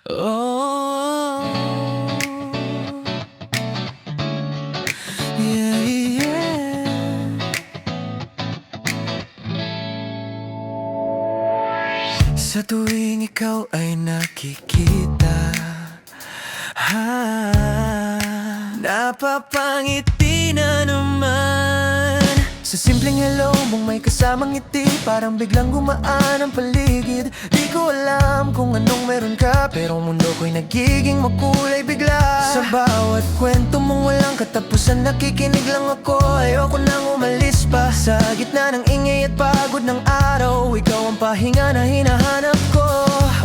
Oh, yeah, yeah. Sa tuwing ikaw ay nakikita, napapangiti na naman. Sa simpleng hello mong may kasamang ngiti, parang biglang gumaan ang paligid. Di ko alam kung anong meron ka, pero ang mundo ko'y nagiging makulay bigla. Sa bawat kwento mong walang katapusan, nakikinig lang ako. Ayoko nang umalis pa. Sa gitna ng ingay at pagod ng araw, ikaw ang pahinga na hinahanap ko.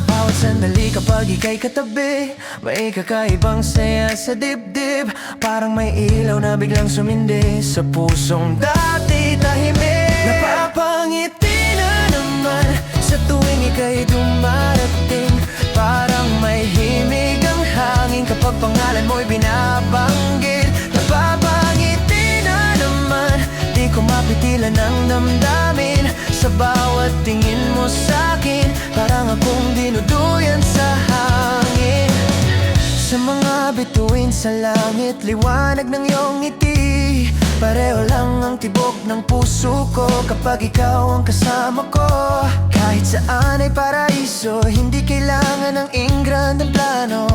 Bawat sandali kapag ika'y katabi, may kakaibang saya sa dibdib. Parang may ilaw na biglang sumindi sa pusong dati tahimik. Napapangiti na naman sa tuwing ika'y dumarating. Parang may himig ang hangin kapag pangalan mo'y binabanggit. Napapangiti na naman, di ko mapitilan ang damdamin. Sa bawat tingin mo sa'kin, parang akong dinuduyan sa hangin. Sa mga bituin sa langit, liwanag ng iyong ngiti. Pareho lang ang tibok ng puso ko kapag ikaw ang kasama ko. Kahit saan ay paraiso, hindi kailangan ng ingrandang plano.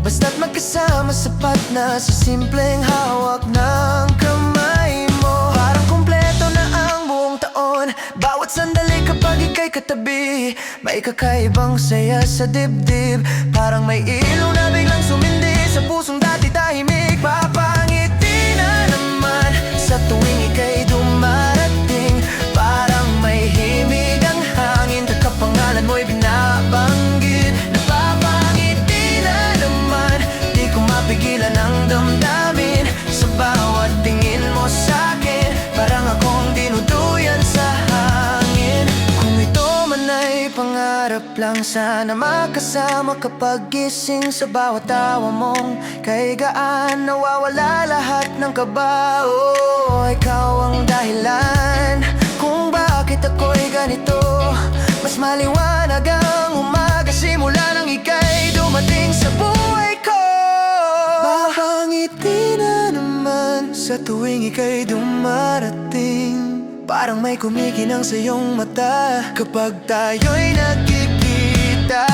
Basta't magkasama sapat na sa simpleng hawak ng kamay mo. Parang kumpleto na ang buong taon, bawat sandali kapag ika'y katabi, may kakaibang saya sa dibdib. Parang may ilaw na biglang sumindi sa pusong dati tahimik. Papangiti na naman sa tuwing ika'y dumarating. Parang may himig ang hangin kapag pangalan mo'y binabanggit. Napapangiti na naman, di ko mapigilan ang damdamin. Sa bawat tingin mo sa'kin, parang akong dinuduyan sa hangin. Kung ito man ay pangarap lang, sana makasama kapag gising. Sa bawat tawa mong kay gaan, nawawala lahat ng kaba. Oh, ikaw ang dahilan kung bakit ako'y ganito. Mas maliwanag ang umaga simula nang ika'y dumating sa buhay ko. Papangiti na naman sa tuwing ika'y dumarating. Parang may kumikinang sa iyong mata kapag tayo'y nagkikita.